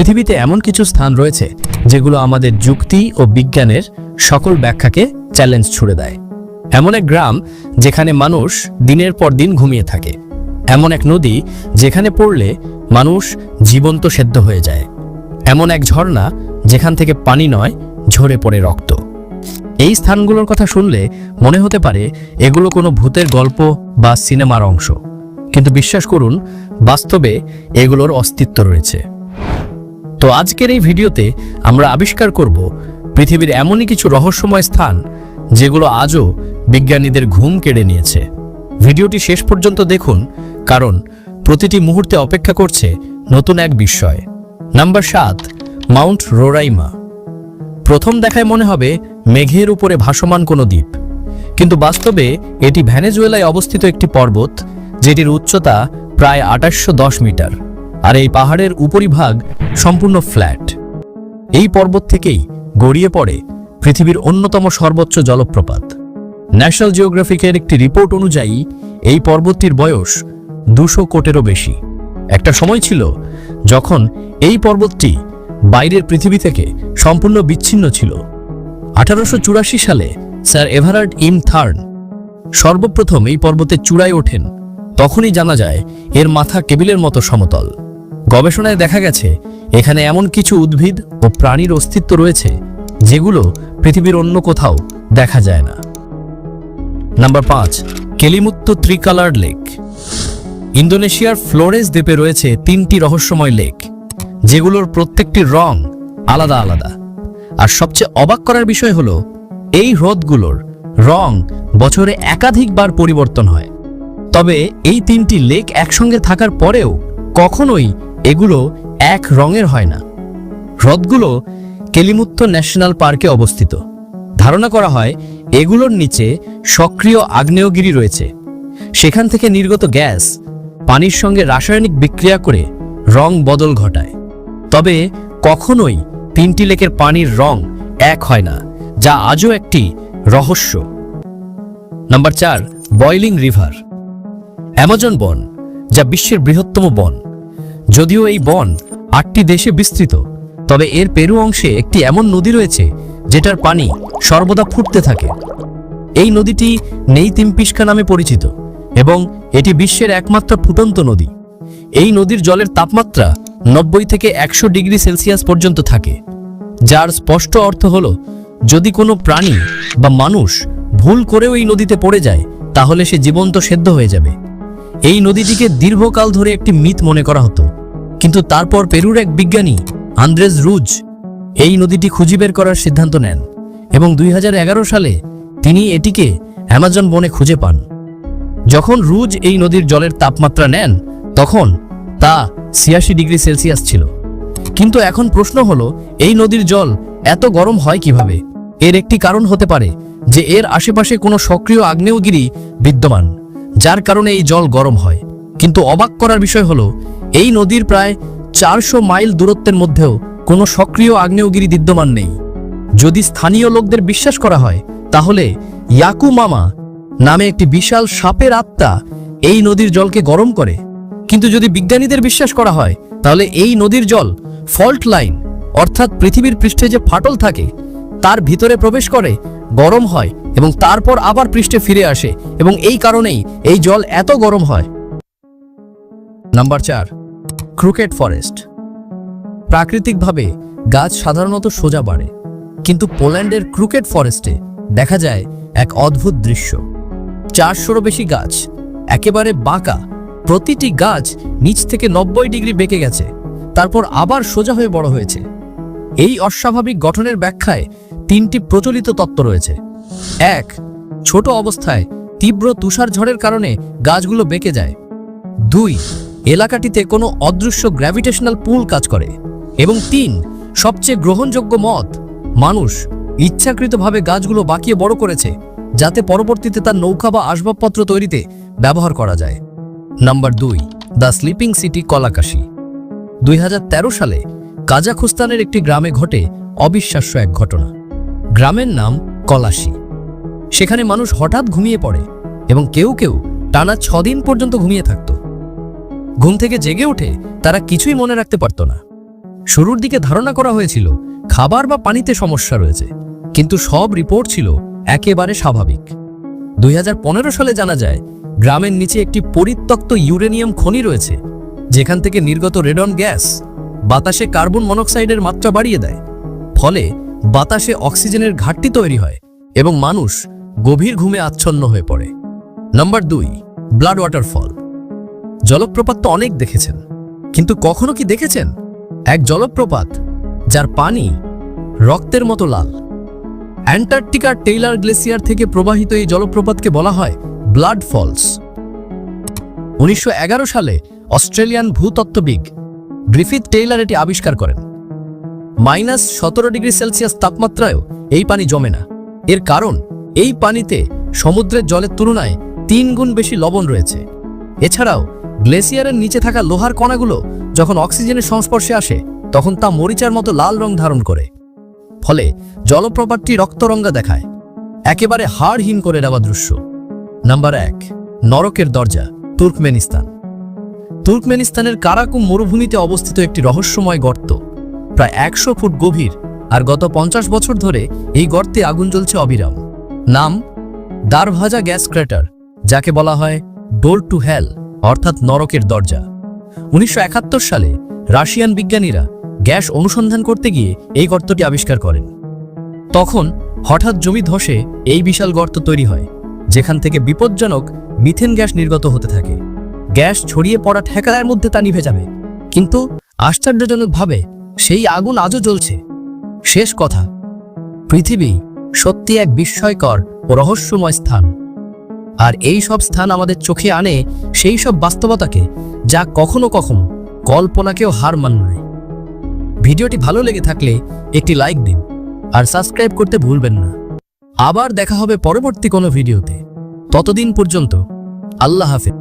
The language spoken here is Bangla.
পৃথিবীতে এমন কিছু স্থান রয়েছে যেগুলো আমাদের যুক্তি ও বিজ্ঞানের সকল ব্যাখ্যাকে চ্যালেঞ্জ ছুড়ে দেয়। এমন এক গ্রাম যেখানে মানুষ দিনের পর দিন ঘুমিয়ে থাকে, এমন এক নদী যেখানে পড়লে মানুষ জীবন্ত সেদ্ধ হয়ে যায়, এমন এক ঝর্ণা যেখান থেকে পানি নয় ঝরে পড়ে রক্ত। এই স্থানগুলোর কথা শুনলে মনে হতে পারে এগুলো কোনো ভূতের গল্প বা সিনেমার অংশ, কিন্তু বিশ্বাস করুন, বাস্তবে এগুলোর অস্তিত্ব রয়েছে। তো আজকের এই ভিডিওতে আমরা আবিষ্কার করব পৃথিবীর এমনই কিছু রহস্যময় স্থান যেগুলো আজও বিজ্ঞানীদের ঘুম কেড়ে নিয়েছে। ভিডিওটি শেষ পর্যন্ত দেখুন, কারণ প্রতিটি মুহূর্তে অপেক্ষা করছে নতুন এক বিস্ময়। Number 7, Mount Roraima. প্রথম দেখায় মনে হবে মেঘের উপরে ভাসমান কোনো দ্বীপ, কিন্তু বাস্তবে এটি ভেনেজুয়েলায় অবস্থিত একটি পর্বত যেটির উচ্চতা প্রায় 2810 মিটার, আর এই পাহাড়ের উপরিভাগ সম্পূর্ণ ফ্ল্যাট। এই পর্বত থেকেই গড়িয়ে পড়ে পৃথিবীর অন্যতম সর্বোচ্চ জলপ্রপাত। ন্যাশনাল জিওগ্রাফিকের একটি রিপোর্ট অনুযায়ী এই পর্বতটির বয়স 200 কোটিরও বেশি। একটা সময় ছিল যখন এই পর্বতটি বাইরের পৃথিবী থেকে সম্পূর্ণ বিচ্ছিন্ন ছিল। 1884 সালে স্যার এভারার্ড থার্ন সর্বপ্রথম এই পর্বতের চূড়ায় ওঠেন। তখনই জানা যায় এর মাথা কেবিলের মতো সমতল। গবেষণায় দেখা গেছে এখানে এমন কিছু উদ্ভিদ ও প্রাণীর অস্তিত্ব রয়েছে যেগুলো পৃথিবীর অন্য কোথাও দেখা যায় না। Number 5, Kelimutu tricoloured lake. ইন্দোনেশিয়ার ফ্লোরেস দ্বীপে রয়েছে 3টি রহস্যময় লেক, যেগুলোর প্রত্যেকটির রং আলাদা আলাদা। আর সবচেয়ে অবাক করার বিষয় হলো এই হ্রদগুলোর রং বছরে একাধিকবার পরিবর্তন হয়। তবে এই 3টি লেক একসঙ্গে থাকার পরেও কখনোই এগুলো এক রঙের হয় না। হ্রদগুলো কেলিমুত্তু ন্যাশনাল পার্কে অবস্থিত। ধারণা করা হয় এগুলোর নিচে সক্রিয় আগ্নেয়গিরি রয়েছে। সেখান থেকে নির্গত গ্যাস পানির সঙ্গে রাসায়নিক বিক্রিয়া করে রং বদল ঘটায়। তবে কখনোই 3টি লেকের পানির রং এক হয় না, যা আজও একটি রহস্য। Number 4, boiling river. অ্যামাজন বন, যা বিশ্বের বৃহত্তম বন। যদিও এই বন 8টি দেশে বিস্তৃত, তবে এর পেরু অংশে একটি এমন নদী রয়েছে যেটার পানি সর্বদা ফুটতে থাকে। এই নদীটি নেইতিম্পিস্কা নামে পরিচিত এবং এটি বিশ্বের একমাত্র ফুটন্ত নদী। এই নদীর জলের তাপমাত্রা 90 থেকে 100 ডিগ্রি সেলসিয়াস পর্যন্ত থাকে, যার স্পষ্ট অর্থ হলো যদি কোনো প্রাণী বা মানুষ ভুল করেও এই নদীতে পড়ে যায় তাহলে সে জীবন্ত সেদ্ধ হয়ে যাবে। এই নদীটিকে দীর্ঘকাল ধরে একটি মিথ মনে করা হতো, কিন্তু তারপর পেরুর এক বিজ্ঞানী আন্দ্রেস রুজ এই নদীটি খুঁজে বের করার সিদ্ধান্ত নেন এবং 2011 সালে তিনি এটিকে অ্যামাজন বনে খুঁজে পান। যখন রুজ এই নদীর জলের তাপমাত্রা নেন তখন তা 86 ডিগ্রি সেলসিয়াস ছিল। কিন্তু এখন প্রশ্ন হলো, এই নদীর জল এত গরম হয় কিভাবে? এর একটি কারণ হতে পারে যে এর আশেপাশে কোনো সক্রিয় আগ্নেয়গিরি বিদ্যমান, যার কারণে এই জল গরম হয়। কিন্তু অবাক করার বিষয় হলো এই নদীর প্রায় 400 মাইল দূরত্বের মধ্যেও কোনো সক্রিয় আগ্নেয়গিরি বিদ্যমান নেই। যদি স্থানীয় লোকদের বিশ্বাস করা হয় তাহলে ইয়াকু মামা নামে একটি বিশাল সাপের আত্মা এই নদীর জলকে গরম করে। কিন্তু যদি বিজ্ঞানীদের বিশ্বাস করা হয় তাহলে এই নদীর জল ফল্ট লাইন, অর্থাৎ পৃথিবীর পৃষ্ঠে যে ফাটল থাকে তার ভিতরে প্রবেশ করে, গরম হয় এবং তারপর আবার পৃষ্ঠে ফিরে আসে, এবং এই কারণেই এই জল এত গরম হয়। Number 4, crooked forest. প্রাকৃতিকভাবে গাছ সাধারণত সোজা বাড়ে, কিন্তু পোল্যান্ডের ক্রুকেট ফরেস্টে দেখা যায় এক অদ্ভুত দৃশ্য। 400-রও বেশি গাছ একেবারে বাঁকা, প্রতিটি গাছ নিচ থেকে 90 ডিগ্রি বেঁকে গেছে, তারপর আবার সোজা হয়ে বড় হয়েছে। এই অস্বাভাবিক গঠনের ব্যাখ্যায় 3টি প্রচলিত তত্ত্ব রয়েছে। 1, ছোট অবস্থায় তীব্র তুষারঝড়ের কারণে গাছগুলো বেঁকে যায়। 2, এলাকাটিতে কোনো অদৃশ্য গ্র্যাভিটেশনাল পুল কাজ করে। এবং 3, সবচেয়ে গ্রহণযোগ্য মত, মানুষ ইচ্ছাকৃতভাবে গাছগুলো বাঁকিয়ে বড় করেছে যাতে পরবর্তীতে তার নৌকা বা আসবাবপত্র তৈরিতে ব্যবহার করা যায়। Number 2, the sleeping city Kalachi. 2013 সালে কাজাখস্তানের একটি গ্রামে ঘটে অবিশ্বাস্য এক ঘটনা। গ্রামের নাম কলাশি। সেখানে মানুষ হঠাৎ ঘুমিয়ে পড়ে এবং কেউ কেউ টানা 6 দিন পর্যন্ত ঘুমিয়ে থাকত। ঘুম থেকে জেগে উঠে তারা কিছুই মনে রাখতে পারত না। শুরুর দিকে ধারণা করা হয়েছিল খাবার বা পানিতে সমস্যা রয়েছে, কিন্তু সব রিপোর্ট ছিল একেবারে স্বাভাবিক। 2015 সালে জানা যায় গ্রামের নিচে একটি পরিত্যক্ত ইউরেনিয়াম খনি রয়েছে, যেখান থেকে নির্গত রেডন গ্যাস বাতাসে কার্বন মনোক্সাইডের মাত্রা বাড়িয়ে দেয়। ফলে বাতাসে অক্সিজেনের ঘাটতি তৈরি হয় এবং মানুষ গভীর ঘুমে আচ্ছন্ন হয়ে পড়ে। Number 2, blood waterfall. জলপ্রপাত তো অনেক দেখেছেন, কিন্তু কখনো কি দেখেছেন এক জলপ্রপাত যার পানি রক্তের মতো লাল? অ্যান্টার্কটিকার টেইলার গ্লেসিয়ার থেকে প্রবাহিত এই জলপ্রপাতকে বলা হয় ব্লাড ফলস। 1911 সালে অস্ট্রেলিয়ান ভূতত্ত্ববিদ গ্রিফিথ টেইলার এটি আবিষ্কার করেন। -17°C তাপমাত্রায়ও এই পানি জমে না। এর কারণ এই পানিতে সমুদ্রের জলের তুলনায় 3 গুণ বেশি লবণ রয়েছে। এছাড়াও গ্লেসিয়ারের নিচে থাকা লোহার কণাগুলো যখন অক্সিজেনের সংস্পর্শে আসে তখন তা মরিচার মতো লাল রং ধারণ করে। ফলে জলপ্রপাতটি রক্তরঙ্গা দেখায়, একেবারে হাড়হীন করে দেওয়া দৃশ্য। নাম্বার 1, নরকের দরজা, তুর্কমেনিস্তান। তুর্কমেনিস্তানের কারাকুম মরুভূমিতে অবস্থিত একটি রহস্যময় গর্ত, প্রায় 100 ফুট গভীর, আর গত 50 বছর ধরে এই গর্তে আগুন জ্বলছে অবিরাম। নাম দারভাজা গ্যাস ক্র্যাটার, যাকে বলা হয় ডোর টু হেল, অর্থাৎ নরকের দরজা। 1971 সালে রাশিয়ান বিজ্ঞানীরা গ্যাস অনুসন্ধান করতে গিয়ে এই গর্তটি আবিষ্কার করেন। তখন হঠাৎ জমি ধসে এই বিশাল গর্ত তৈরি হয়, যেখান থেকে বিপজ্জনক মিথেন গ্যাস নির্গত হতে থাকে। গ্যাস ছড়িয়ে পড়া ঠেকার মধ্যে তা নিভে যাবে, কিন্তু আশ্চর্যজনকভাবে সেই আগুন আজও জ্বলছে। শেষ কথা, পৃথিবী সত্যি এক বিস্ময়কর ও রহস্যময় স্থান, আর এই সব স্থান আমাদের চোখে আনে সেই সব বাস্তবতাকে যা কখনো কখনো কল্পনাকেও হার মানায়। ভিডিওটি ভালো লেগে থাকলে একটি লাইক দিন আর সাবস্ক্রাইব করতে ভুলবেন না। আবার দেখা হবে পরবর্তী কোনো ভিডিওতে। ততদিন পর্যন্ত আল্লাহ হাফেজ।